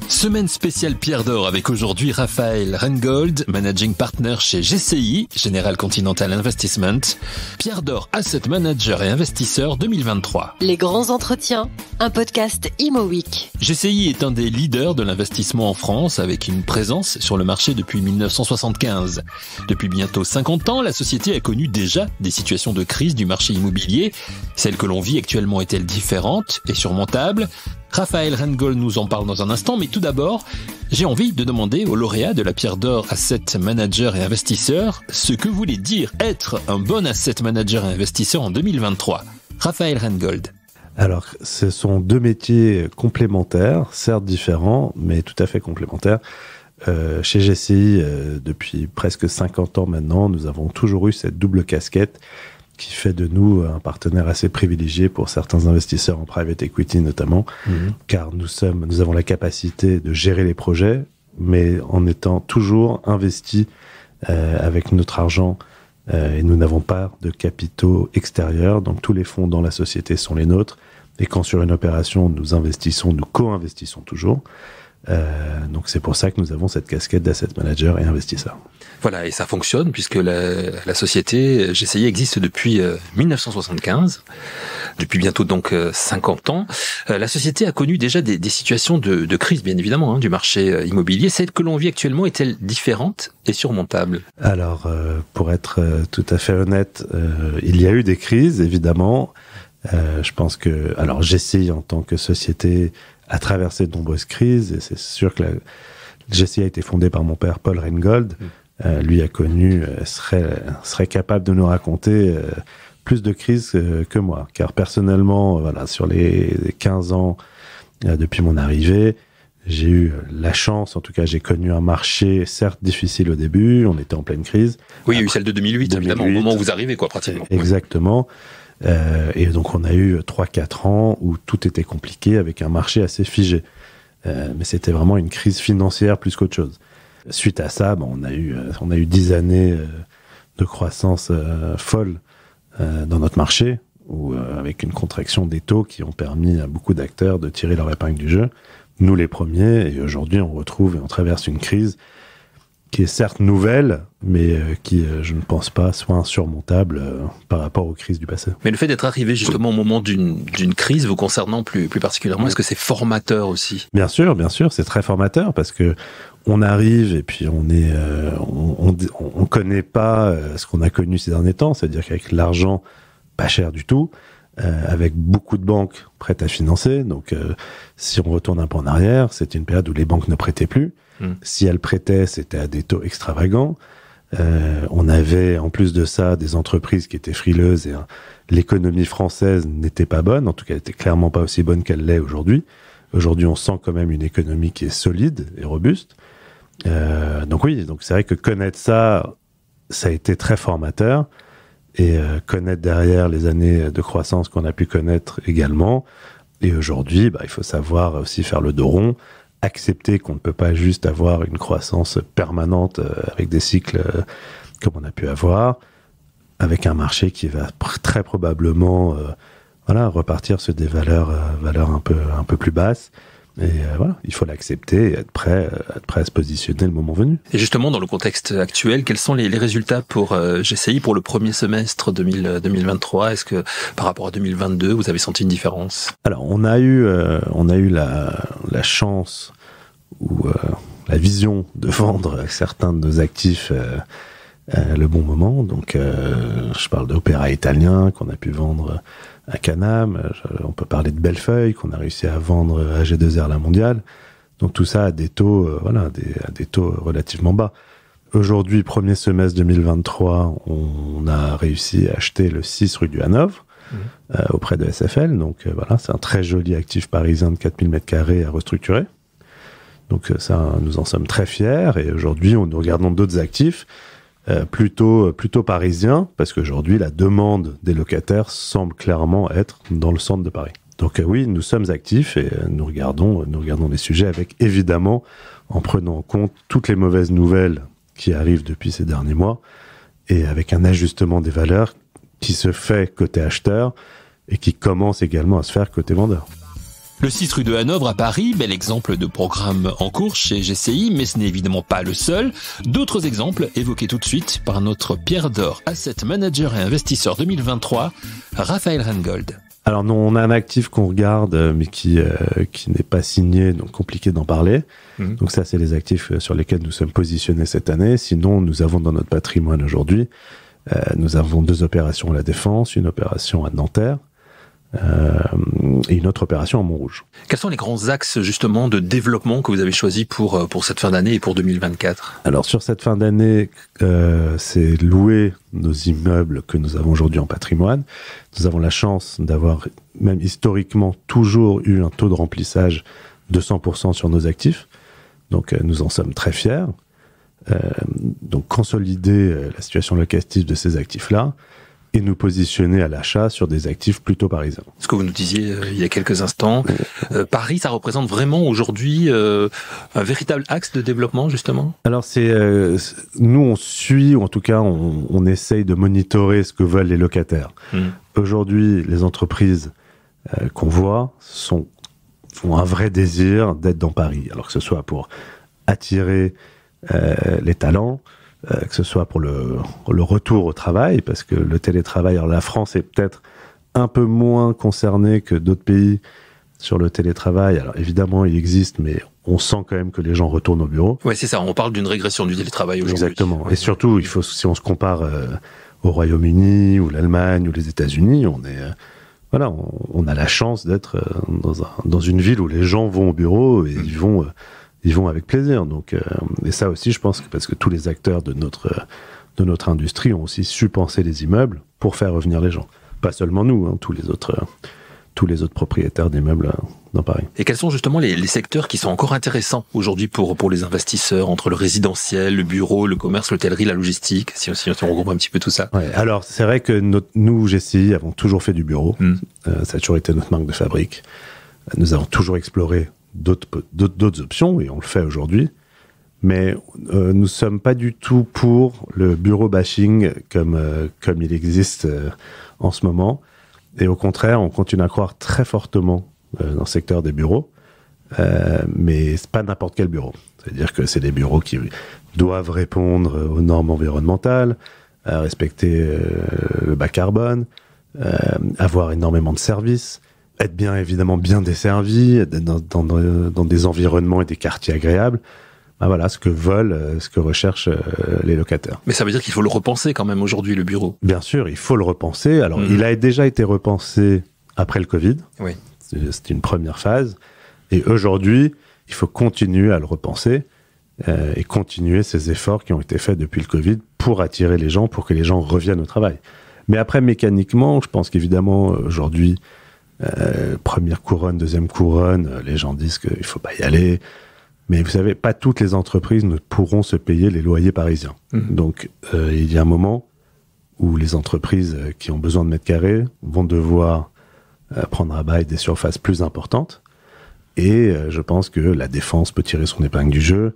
Semaine spéciale Pierre d'Or avec aujourd'hui Raphaël Rengold, Managing Partner chez GCI, General Continental Investment. Pierre d'Or, Asset Manager et Investisseur 2023. Les grands entretiens, un podcast Imo Week. GCI est un des leaders de l'investissement en France avec une présence sur le marché depuis 1975. Depuis bientôt 50 ans, la société a connu déjà des situations de crise du marché immobilier. Celle que l'on vit actuellement est-elle différente et surmontable ? Raphaël Rengold nous en parle dans un instant, mais tout d'abord, j'ai envie de demander au lauréat de la Pierre d'Or Asset Manager et Investisseur ce que voulait dire être un bon Asset Manager et Investisseur en 2023. Raphaël Rengold. Alors, ce sont deux métiers complémentaires, certes différents, mais tout à fait complémentaires. Chez GCI, depuis presque 50 ans maintenant, nous avons toujours eu cette double casquette qui fait de nous un partenaire assez privilégié pour certains investisseurs en private equity notamment, car nous avons la capacité de gérer les projets, mais en étant toujours investis avec notre argent, et nous n'avons pas de capitaux extérieurs, donc tous les fonds dans la société sont les nôtres, et quand sur une opération nous investissons, nous co-investissons toujours. Donc c'est pour ça que nous avons cette casquette d'asset manager et investisseur. Voilà, et ça fonctionne puisque la société GCI existe depuis 1975, depuis bientôt donc 50 ans. La société a connu déjà des situations de crise, bien évidemment, du marché immobilier. Celle que l'on vit actuellement est-elle différente et surmontable ? Alors, pour être tout à fait honnête, il y a eu des crises, évidemment. Je pense que, alors GCI en tant que société a traversé de nombreuses crises, et c'est sûr que GCI a été fondée par mon père Paul Rengold. Lui a connu, serait capable de nous raconter plus de crises que moi, car personnellement, voilà, sur les 15 ans depuis mon arrivée, j'ai eu la chance, en tout cas j'ai connu un marché certes difficile au début, on était en pleine crise. Oui, il y a eu celle de 2008, évidemment, au moment où vous arrivez, pratiquement. Exactement. Et donc on a eu 3-4 ans où tout était compliqué avec un marché assez figé. Mais c'était vraiment une crise financière plus qu'autre chose. Suite à ça, on a eu 10 années de croissance folle dans notre marché, avec une contraction des taux qui ont permis à beaucoup d'acteurs de tirer leur épingle du jeu. Nous les premiers, et aujourd'hui on traverse une crise qui est certes nouvelle, mais qui, je ne pense pas, soit insurmontable par rapport aux crises du passé. Mais le fait d'être arrivé justement au moment d'une crise vous concernant plus particulièrement, est-ce que c'est formateur aussi ? Bien sûr, c'est très formateur parce que on arrive et puis on connaît pas ce qu'on a connu ces derniers temps, c'est-à-dire qu'avec l'argent pas cher du tout, avec beaucoup de banques prêtes à financer, donc si on retourne un peu en arrière, c'était une période où les banques ne prêtaient plus. Si elles prêtaient, c'était à des taux extravagants. On avait, en plus de ça, des entreprises qui étaient frileuses et l'économie française n'était pas bonne. En tout cas, elle était clairement pas aussi bonne qu'elle l'est aujourd'hui. Aujourd'hui, on sent quand même une économie qui est solide et robuste. Donc c'est vrai que connaître ça a été très formateur. Et connaître derrière les années de croissance qu'on a pu connaître également. Et aujourd'hui, il faut savoir aussi faire le dos rond, accepter qu'on ne peut pas juste avoir une croissance permanente avec des cycles comme on a pu avoir, avec un marché qui va très probablement repartir sur des valeurs un peu plus basses. Et il faut l'accepter et être prêt à se positionner le moment venu. Et justement, dans le contexte actuel, quels sont les résultats pour GCI pour le premier semestre 2023 ? Est-ce que par rapport à 2022, vous avez senti une différence ? Alors, on a eu la chance ou la vision de vendre certains de nos actifs le bon moment. Donc, je parle d'Opéra italien qu'on a pu vendre à Canam, on peut parler de Bellefeuille qu'on a réussi à vendre à G2R La Mondiale. Donc tout ça à des taux, des taux relativement bas. Aujourd'hui, premier semestre 2023, on a réussi à acheter le 6 rue du Hanovre auprès de SFL. Donc c'est un très joli actif parisien de 4000 m² à restructurer. Donc ça, nous en sommes très fiers. Et aujourd'hui, nous regardons d'autres actifs plutôt parisiens, parce qu'aujourd'hui, la demande des locataires semble clairement être dans le centre de Paris. Donc oui, nous sommes actifs et nous regardons les sujets avec, évidemment, en prenant en compte toutes les mauvaises nouvelles qui arrivent depuis ces derniers mois et avec un ajustement des valeurs qui se fait côté acheteur et qui commence également à se faire côté vendeur. Le 6 rue de Hanovre à Paris, bel exemple de programme en cours chez GCI, mais ce n'est évidemment pas le seul. D'autres exemples évoqués tout de suite par notre Pierre d'Or Asset Manager et Investisseur 2023, Raphaël Reingold. Alors non, on a un actif qu'on regarde, mais qui n'est pas signé, donc compliqué d'en parler. Donc ça, c'est les actifs sur lesquels nous sommes positionnés cette année. Sinon, nous avons dans notre patrimoine aujourd'hui, nous avons 2 opérations à la Défense, une opération à Nanterre, et une autre opération à Montrouge. Quels sont les grands axes justement de développement que vous avez choisis pour cette fin d'année et pour 2024 ? Alors sur cette fin d'année, c'est louer nos immeubles que nous avons aujourd'hui en patrimoine. Nous avons la chance d'avoir, même historiquement, toujours eu un taux de remplissage de 100% sur nos actifs. Donc nous en sommes très fiers. Donc consolider la situation locative de ces actifs-là, et nous positionner à l'achat sur des actifs plutôt parisiens. Ce que vous nous disiez il y a quelques instants, Paris, ça représente vraiment aujourd'hui un véritable axe de développement, justement ? Alors nous on suit, ou en tout cas on essaye de monitorer ce que veulent les locataires. Aujourd'hui, les entreprises qu'on voit ont un vrai désir d'être dans Paris, alors que ce soit pour attirer les talents, que ce soit pour le retour au travail, parce que le télétravail, alors la France est peut-être un peu moins concernée que d'autres pays sur le télétravail. Alors évidemment, il existe, mais on sent quand même que les gens retournent au bureau. Ouais, c'est ça, on parle d'une régression du télétravail aujourd'hui. Exactement. Et surtout, si on se compare au Royaume-Uni, ou l'Allemagne, ou les États-Unis, on a la chance d'être dans une ville où les gens vont au bureau et ils vont avec plaisir. Donc, et ça aussi, je pense que parce que tous les acteurs de notre industrie ont aussi su penser les immeubles pour faire revenir les gens. Pas seulement nous, tous les autres propriétaires d'immeubles dans Paris. Et quels sont justement les secteurs qui sont encore intéressants aujourd'hui pour les investisseurs, entre le résidentiel, le bureau, le commerce, l'hôtellerie, la logistique, si on regroupe un petit peu tout ça? Ouais, alors c'est vrai que nous, GCI, avons toujours fait du bureau. Ça a toujours été notre marque de fabrique. Nous avons toujours exploré d'autres options, et on le fait aujourd'hui, mais nous ne sommes pas du tout pour le bureau bashing comme il existe en ce moment, et au contraire, on continue à croire très fortement dans le secteur des bureaux, mais c'est pas n'importe quel bureau. C'est-à-dire que c'est des bureaux qui doivent répondre aux normes environnementales, respecter le bas carbone, avoir énormément de services, être évidemment bien desservi, dans des environnements et des quartiers agréables. Voilà ce que recherchent les locataires. Mais ça veut dire qu'il faut le repenser quand même aujourd'hui, le bureau. Bien sûr, il faut le repenser. Alors, il a déjà été repensé après le Covid. Oui. C'était une première phase. Et aujourd'hui, il faut continuer à le repenser et continuer ces efforts qui ont été faits depuis le Covid pour attirer les gens, pour que les gens reviennent au travail. Mais après, mécaniquement, je pense qu'évidemment, aujourd'hui, première couronne, deuxième couronne, les gens disent qu'il ne faut pas y aller. Mais vous savez, pas toutes les entreprises ne pourront se payer les loyers parisiens. Donc, il y a un moment où les entreprises qui ont besoin de mètres carrés vont devoir prendre à bail des surfaces plus importantes. Et je pense que la Défense peut tirer son épingle du jeu,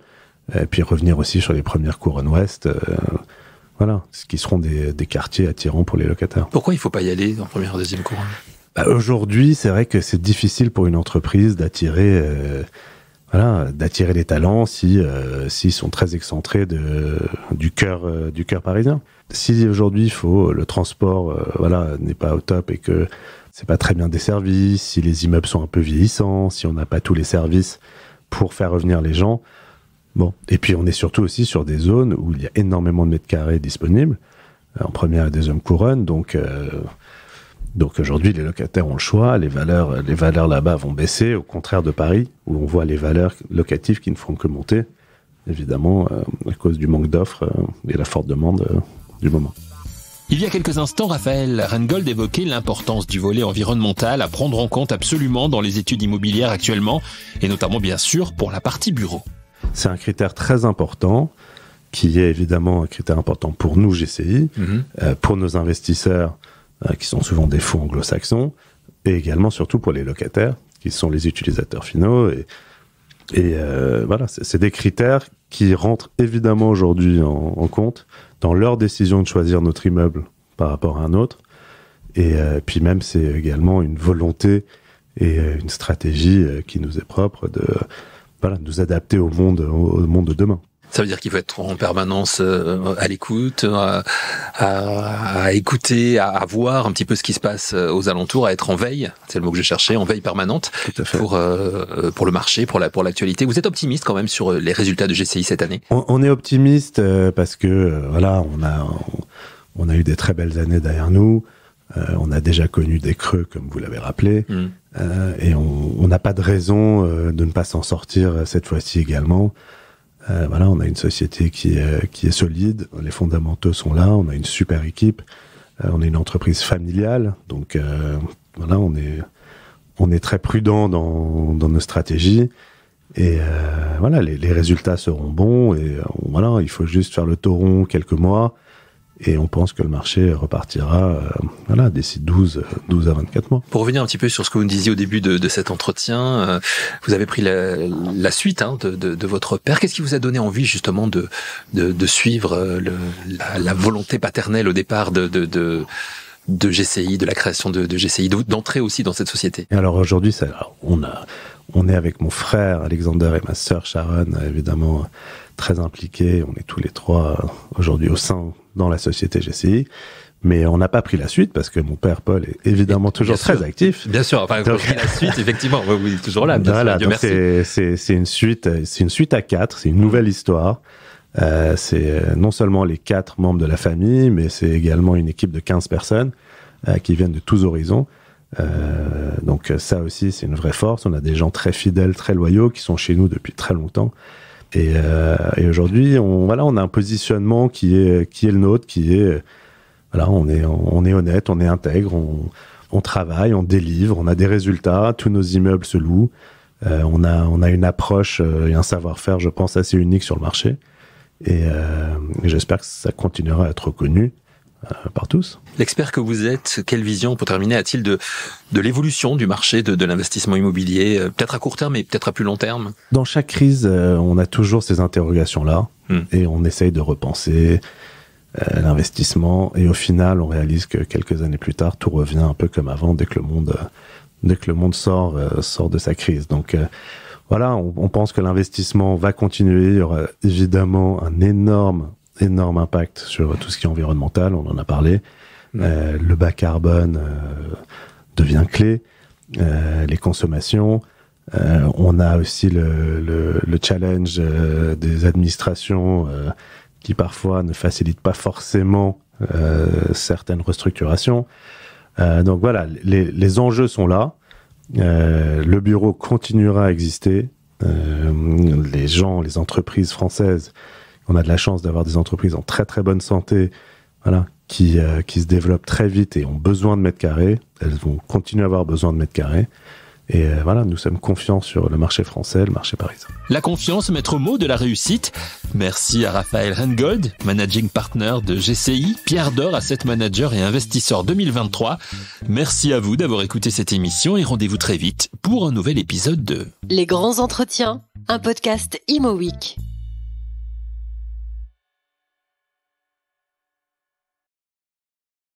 puis revenir aussi sur les premières couronnes ouest. Ce qui seront des quartiers attirants pour les locataires. Pourquoi il ne faut pas y aller en première et deuxième couronne ? Aujourd'hui, c'est vrai que c'est difficile pour une entreprise d'attirer les talents s'ils sont très excentrés du cœur parisien. Si aujourd'hui le transport n'est pas au top et que c'est pas très bien desservi, si les immeubles sont un peu vieillissants, si on n'a pas tous les services pour faire revenir les gens, et puis on est surtout aussi sur des zones où il y a énormément de mètres carrés disponibles en première et deuxième couronne, donc aujourd'hui, les locataires ont le choix, les valeurs là-bas vont baisser, au contraire de Paris, où on voit les valeurs locatives qui ne font que monter, évidemment, à cause du manque d'offres et la forte demande du moment. Il y a quelques instants, Raphaël Reingold évoquait l'importance du volet environnemental à prendre en compte absolument dans les études immobilières actuellement, et notamment, bien sûr, pour la partie bureau. C'est un critère très important, qui est évidemment un critère important pour nous, GCI, pour nos investisseurs, qui sont souvent des fonds anglo-saxons, et également surtout pour les locataires, qui sont les utilisateurs finaux. C'est des critères qui rentrent évidemment aujourd'hui en compte dans leur décision de choisir notre immeuble par rapport à un autre. Et puis même, c'est également une volonté et une stratégie qui nous est propre de nous adapter au monde de demain. Ça veut dire qu'il faut être en permanence à l'écoute, à écouter, à voir un petit peu ce qui se passe aux alentours, à être en veille, c'est le mot que je cherchais, en veille permanente pour le marché, pour l'actualité. Vous êtes optimiste quand même sur les résultats de GCI cette année? On est optimiste parce que on a eu des très belles années derrière nous. On a déjà connu des creux, comme vous l'avez rappelé, et on n'a pas de raison de ne pas s'en sortir cette fois-ci également. On a une société qui est solide, les fondamentaux sont là, on a une super équipe, on est une entreprise familiale, donc on est très prudent dans nos stratégies, et les résultats seront bons, et il faut juste faire le tauron quelques mois, et on pense que le marché repartira d'ici 12 à 24 mois. Pour revenir un petit peu sur ce que vous nous disiez au début de cet entretien, vous avez pris la suite de votre père. Qu'est-ce qui vous a donné envie justement de suivre la volonté paternelle au départ de GCI, de la création de GCI, d'entrer aussi dans cette société? Et alors aujourd'hui, on est avec mon frère Alexander et ma sœur Sharon, évidemment très impliqués. On est tous les trois aujourd'hui au sein dans la société GCI, mais on n'a pas pris la suite parce que mon père Paul est évidemment toujours très actif. Bien sûr, enfin, donc, la suite, effectivement, vous êtes toujours là. Bien sûr, Dieu merci. C'est une suite à 4, c'est une nouvelle histoire. C'est non seulement les 4 membres de la famille, mais c'est également une équipe de 15 personnes qui viennent de tous horizons. Donc ça aussi, c'est une vraie force. On a des gens très fidèles, très loyaux, qui sont chez nous depuis très longtemps. Et aujourd'hui, on a un positionnement qui est le nôtre, qui est on est honnête, on est intègre, on travaille, on délivre, on a des résultats, tous nos immeubles se louent, on a une approche et un savoir-faire, je pense, assez unique sur le marché, et j'espère que ça continuera à être reconnu par tous. L'expert que vous êtes, quelle vision, pour terminer, a-t-il de l'évolution du marché de l'investissement immobilier, peut-être à court terme et peut-être à plus long terme? Dans chaque crise, on a toujours ces interrogations-là, et on essaye de repenser l'investissement, et au final, on réalise que quelques années plus tard, tout revient un peu comme avant, dès que le monde sort de sa crise. Donc on pense que l'investissement va continuer. Il y aura évidemment un énorme impact sur tout ce qui est environnemental, on en a parlé. Le bas carbone devient clé, les consommations. On a aussi le challenge des administrations qui parfois ne facilitent pas forcément certaines restructurations. Donc les enjeux sont là. Le bureau continuera à exister. Les entreprises françaises, on a de la chance d'avoir des entreprises en très très bonne santé, qui se développent très vite et ont besoin de mètres carrés. Elles vont continuer à avoir besoin de mètres carrés. Et nous sommes confiants sur le marché français, le marché parisien. La confiance, maître mot de la réussite. Merci à Raphaël Hengold, managing partner de GCI, Pierre d'Or, asset manager et investisseur 2023. Merci à vous d'avoir écouté cette émission et rendez-vous très vite pour un nouvel épisode de Les grands entretiens, un podcast Imo Week.